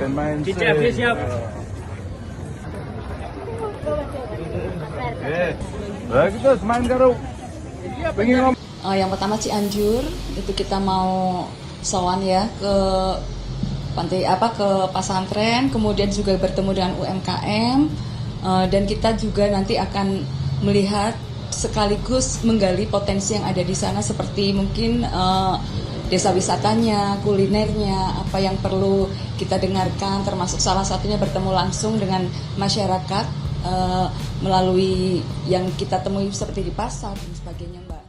Pemain siap. Bagus, main karo. Yang pertama Cianjur, itu kita mau sowan ya ke pantai ke pesantren, kemudian juga bertemu dengan UMKM, dan kita juga nanti akan melihat sekaligus menggali potensi yang ada di sana seperti mungkin desa wisatanya, kulinernya, apa yang perlu kita dengarkan, termasuk salah satunya bertemu langsung dengan masyarakat melalui yang kita temui seperti di pasar dan sebagainya, Mbak.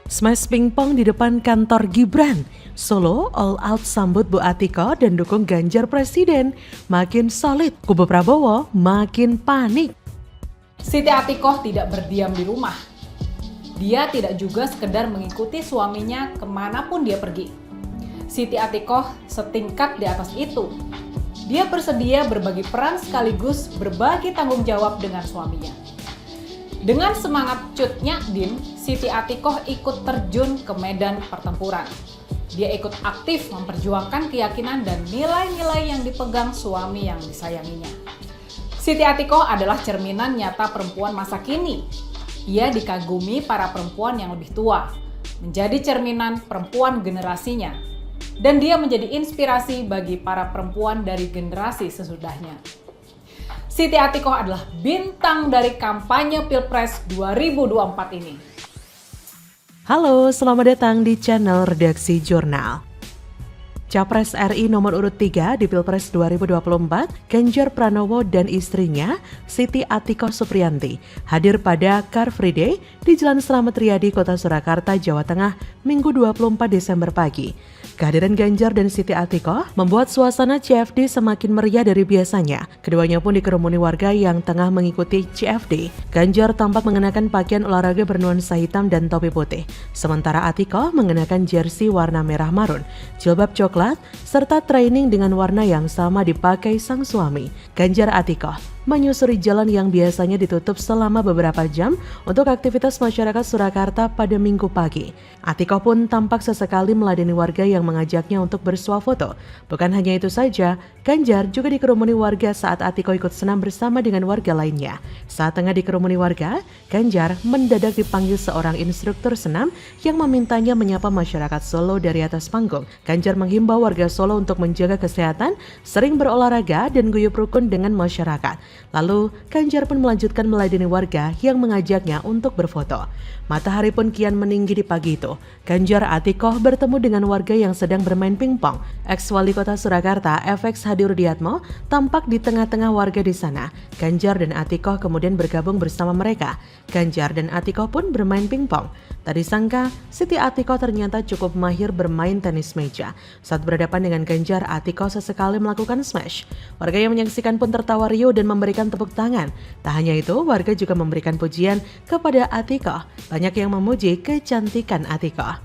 Smash pingpong di depan kantor Gibran. Solo all out sambut Bu Atiko dan dukung Ganjar Presiden. Makin solid, kubu Prabowo makin panik. Siti Atikoh tidak berdiam di rumah. Dia tidak juga sekedar mengikuti suaminya kemanapun dia pergi. Siti Atikoh setingkat di atas itu. Dia bersedia berbagi peran sekaligus berbagi tanggung jawab dengan suaminya. Dengan semangat Cut Nyak Dien, Siti Atikoh ikut terjun ke medan pertempuran. Dia ikut aktif memperjuangkan keyakinan dan nilai-nilai yang dipegang suami yang disayanginya. Siti Atikoh adalah cerminan nyata perempuan masa kini. Ia dikagumi para perempuan yang lebih tua, menjadi cerminan perempuan generasinya. Dan dia menjadi inspirasi bagi para perempuan dari generasi sesudahnya. Siti Atikoh adalah bintang dari kampanye Pilpres 2024 ini. Halo, selamat datang di channel Redaksi Jurnal. Capres RI nomor urut 3 di Pilpres 2024, Ganjar Pranowo dan istrinya, Siti Atikoh Supriyanti, hadir pada Car Free Day di Jalan Slamet Riyadi, Kota Surakarta, Jawa Tengah, Minggu 24 Desember pagi. Kehadiran Ganjar dan Siti Atikoh membuat suasana CFD semakin meriah dari biasanya. Keduanya pun dikerumuni warga yang tengah mengikuti CFD. Ganjar tampak mengenakan pakaian olahraga bernuansa hitam dan topi putih, sementara Atikoh mengenakan jersey warna merah marun, jilbab coklat, serta training dengan warna yang sama dipakai sang suami. Ganjar Atikoh menyusuri jalan yang biasanya ditutup selama beberapa jam untuk aktivitas masyarakat Surakarta pada Minggu pagi. Atikoh pun tampak sesekali meladeni warga yang mengajaknya untuk bersuah foto. Bukan hanya itu saja, Ganjar juga dikerumuni warga saat Atikoh ikut senam bersama dengan warga lainnya. Saat tengah dikerumuni warga, Ganjar mendadak dipanggil seorang instruktur senam yang memintanya menyapa masyarakat Solo dari atas panggung. Ganjar menghimbau warga Solo untuk menjaga kesehatan, sering berolahraga dan guyup rukun dengan masyarakat. Lalu, Ganjar pun melanjutkan meladeni warga yang mengajaknya untuk berfoto. Matahari pun kian meninggi di pagi itu. Ganjar Atikoh bertemu dengan warga yang sedang bermain pingpong. Ex-Wali Kota Surakarta, FX Hadi Rudiatmo, tampak di tengah-tengah warga di sana. Ganjar dan Atikoh kemudian bergabung bersama mereka. Ganjar dan Atikoh pun bermain pingpong. Tak disangka, Siti Atikoh ternyata cukup mahir bermain tenis meja. Saat berhadapan dengan Ganjar, Atikoh sesekali melakukan smash. Warga yang menyaksikan pun tertawa riuh dan memberikan tepuk tangan. Tak hanya itu, warga juga memberikan pujian kepada Atikoh. Banyak yang memuji kecantikan Atikoh.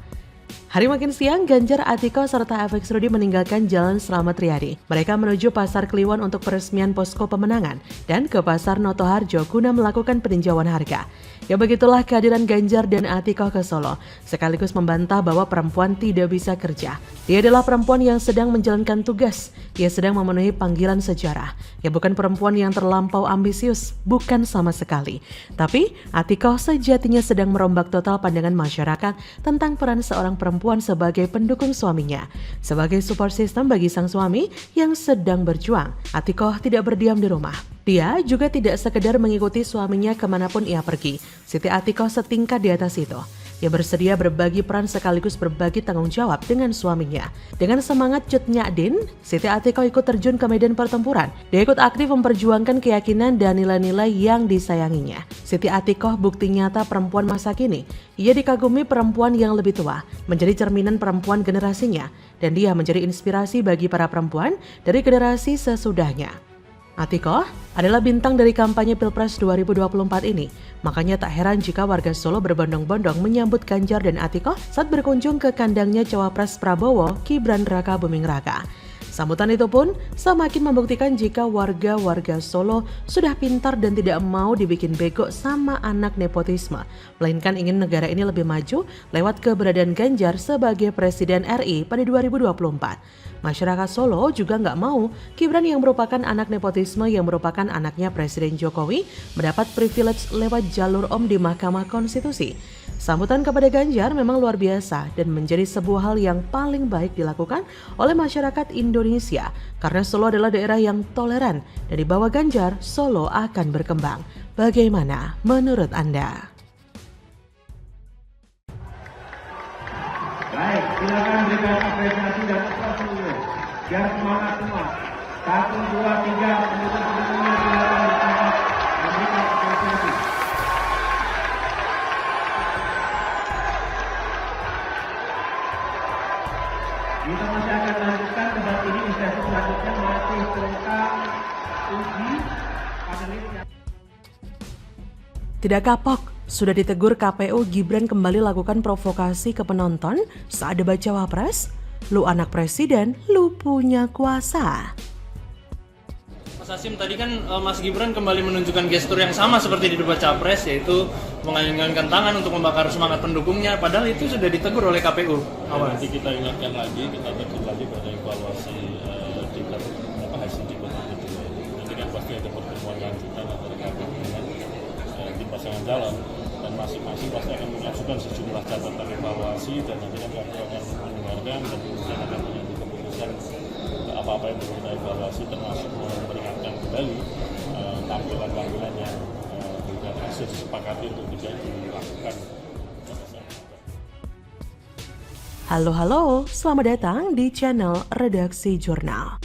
Hari makin siang, Ganjar, Atikoh, serta FX Rudi meninggalkan Jalan Slamet Riyadi. Mereka menuju Pasar Kliwon untuk peresmian posko pemenangan dan ke Pasar Notoharjo guna melakukan peninjauan harga. Ya begitulah kehadiran Ganjar dan Atikoh ke Solo, sekaligus membantah bahwa perempuan tidak bisa kerja. Dia adalah perempuan yang sedang menjalankan tugas. Dia sedang memenuhi panggilan sejarah. Ya bukan perempuan yang terlampau ambisius, bukan sama sekali. Tapi Atikoh sejatinya sedang merombak total pandangan masyarakat tentang peran seorang perempuan sebagai pendukung suaminya, sebagai support system bagi sang suami yang sedang berjuang. Atikoh tidak berdiam di rumah. Dia juga tidak sekedar mengikuti suaminya kemanapun ia pergi. Siti Atikoh setingkat di atas itu. Ia bersedia berbagi peran sekaligus berbagi tanggung jawab dengan suaminya. Dengan semangat Cut Nyak Dien, Siti Atikoh ikut terjun ke medan pertempuran. Dia ikut aktif memperjuangkan keyakinan dan nilai-nilai yang disayanginya. Siti Atikoh bukti nyata perempuan masa kini. Ia dikagumi perempuan yang lebih tua, menjadi cerminan perempuan generasinya. Dan dia menjadi inspirasi bagi para perempuan dari generasi sesudahnya. Atikoh adalah bintang dari kampanye Pilpres 2024 ini. Makanya tak heran jika warga Solo berbondong-bondong menyambut Ganjar dan Atikoh saat berkunjung ke kandangnya Cawapres Prabowo, Gibran Raka Buming Raka. Sambutan itu pun semakin membuktikan jika warga-warga Solo sudah pintar dan tidak mau dibikin bego sama anak nepotisme, melainkan ingin negara ini lebih maju lewat keberadaan Ganjar sebagai Presiden RI pada 2024. Masyarakat Solo juga nggak mau Gibran yang merupakan anak nepotisme yang merupakan anaknya Presiden Jokowi mendapat privilege lewat jalur om di Mahkamah Konstitusi. Sambutan kepada Ganjar memang luar biasa dan menjadi sebuah hal yang paling baik dilakukan oleh masyarakat Indonesia karena Solo adalah daerah yang toleran dan di bawah Ganjar Solo akan berkembang. Bagaimana menurut Anda? Baik, silakan berikan apresiasi dan aplaus dulu. Biar semangat semua. 1, 2, 3, pendukung-pendukungnya silakan bersemangat memberikan apresiasi. Kita masih akan lanjutkan debat ini di sesi selanjutnya masih tentang uji panelis yang... Tidak kapok, sudah ditegur KPU Gibran kembali lakukan provokasi ke penonton saat debat Cawapres. Lu anak presiden, lu punya kuasa. Mas Hasim, tadi kan Mas Gibran kembali menunjukkan gestur yang sama seperti di debat Capres, yaitu mengayun-ayunkan tangan untuk membakar semangat pendukungnya, padahal itu sudah ditegur oleh KPU. Nanti kita ingatkan lagi, kita tegur lagi pada evaluasi debat hasil debat itu. Nanti kan pasti ada pertemuan lanjutan antara KPU dengan tim pasangan calon, dan masing-masing pasti akan mengajukan sejumlah catatan evaluasi, dan nanti kan KPU akan mendengarkan dan kemudian akan mengambil keputusan apa-apa yang perlu kita evaluasi, termasuk memperingatkan kembali tampilan-tampilan yang hasil disepakati untuk tidak dilakukan. Halo, selamat datang di channel Redaksi Jurnal.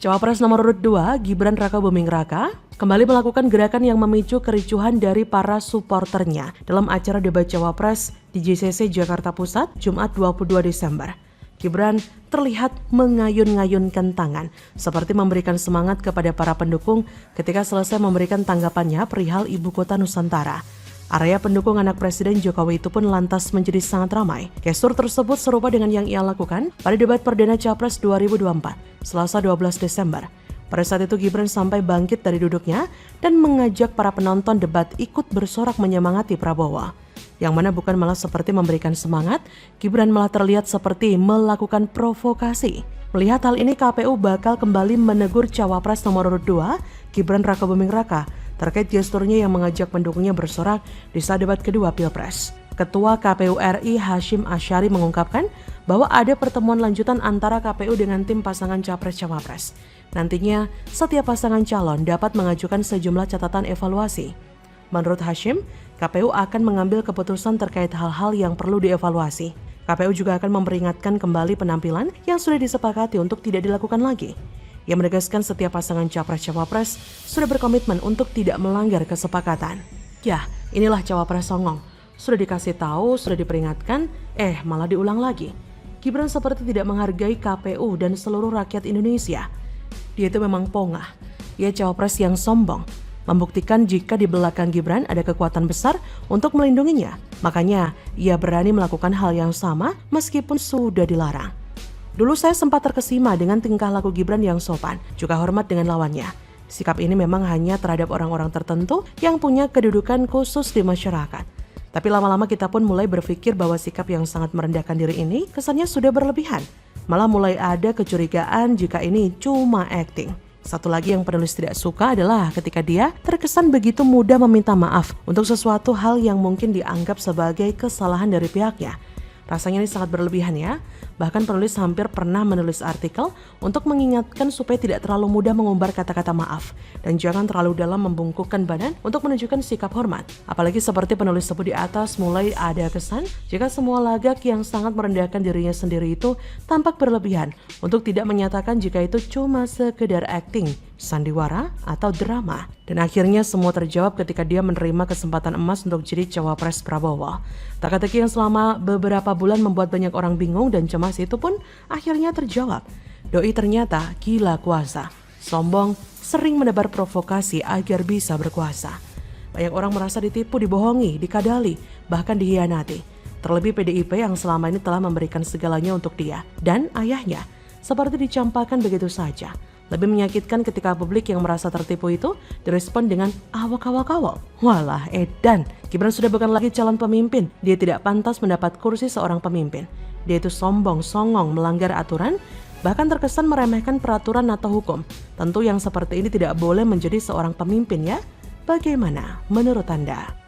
Cawapres nomor urut 2, Gibran Raka Buming Raka, kembali melakukan gerakan yang memicu kericuhan dari para suporternya dalam acara debat Cawapres di JCC Jakarta Pusat, Jumat 22 Desember. Gibran terlihat mengayun-ngayunkan tangan, seperti memberikan semangat kepada para pendukung ketika selesai memberikan tanggapannya perihal Ibu Kota Nusantara. Area pendukung anak Presiden Jokowi itu pun lantas menjadi sangat ramai. Gestur tersebut serupa dengan yang ia lakukan pada debat perdana Capres 2024, Selasa 12 Desember. Pada saat itu Gibran sampai bangkit dari duduknya dan mengajak para penonton debat ikut bersorak menyemangati Prabowo. Yang mana bukan malah seperti memberikan semangat, Gibran malah terlihat seperti melakukan provokasi. Melihat hal ini, KPU bakal kembali menegur Cawapres nomor urut 2, Gibran Raka Buming Raka, terkait gesturnya yang mengajak pendukungnya bersorak di saat debat kedua Pilpres. Ketua KPU RI Hashim Asyari mengungkapkan bahwa ada pertemuan lanjutan antara KPU dengan tim pasangan Capres-Cawapres. Nantinya, setiap pasangan calon dapat mengajukan sejumlah catatan evaluasi. Menurut Hashim, KPU akan mengambil keputusan terkait hal-hal yang perlu dievaluasi. KPU juga akan memperingatkan kembali penampilan yang sudah disepakati untuk tidak dilakukan lagi. Ia menegaskan setiap pasangan Capres-Cawapres sudah berkomitmen untuk tidak melanggar kesepakatan. Ya, inilah Cawapres songong. Sudah dikasih tahu, sudah diperingatkan, malah diulang lagi. Gibran seperti tidak menghargai KPU dan seluruh rakyat Indonesia. Dia itu memang pongah. Ia Cawapres yang sombong. Membuktikan jika di belakang Gibran ada kekuatan besar untuk melindunginya. Makanya ia berani melakukan hal yang sama meskipun sudah dilarang. Dulu saya sempat terkesima dengan tingkah laku Gibran yang sopan, juga hormat dengan lawannya. Sikap ini memang hanya terhadap orang-orang tertentu yang punya kedudukan khusus di masyarakat. Tapi lama-lama kita pun mulai berpikir bahwa sikap yang sangat merendahkan diri ini kesannya sudah berlebihan. Malah mulai ada kecurigaan jika ini cuma acting. Satu lagi yang penulis tidak suka adalah ketika dia terkesan begitu mudah meminta maaf untuk sesuatu hal yang mungkin dianggap sebagai kesalahan dari pihaknya. Rasanya ini sangat berlebihan ya. Bahkan penulis hampir pernah menulis artikel untuk mengingatkan supaya tidak terlalu mudah mengumbar kata-kata maaf dan jangan terlalu dalam membungkukkan badan untuk menunjukkan sikap hormat. Apalagi seperti penulis sebut di atas, mulai ada kesan jika semua lagak yang sangat merendahkan dirinya sendiri itu tampak berlebihan untuk tidak menyatakan jika itu cuma sekedar acting, sandiwara, atau drama. Dan akhirnya semua terjawab ketika dia menerima kesempatan emas untuk jadi Cawapres Prabowo. Teka-teki yang selama beberapa bulan membuat banyak orang bingung dan cemas itu pun akhirnya terjawab. Doi ternyata gila kuasa, sombong, sering menebar provokasi agar bisa berkuasa. Banyak orang merasa ditipu, dibohongi, dikadali, bahkan dihianati. Terlebih PDIP yang selama ini telah memberikan segalanya untuk dia dan ayahnya. seperti dicampakkan begitu saja. Lebih menyakitkan ketika publik yang merasa tertipu itu direspon dengan awak-awak-awak. Walah edan, Gibran sudah bukan lagi calon pemimpin. Dia tidak pantas mendapat kursi seorang pemimpin. Dia itu sombong, songong, melanggar aturan, bahkan terkesan meremehkan peraturan atau hukum. Tentu yang seperti ini tidak boleh menjadi seorang pemimpin ya. Bagaimana menurut Anda?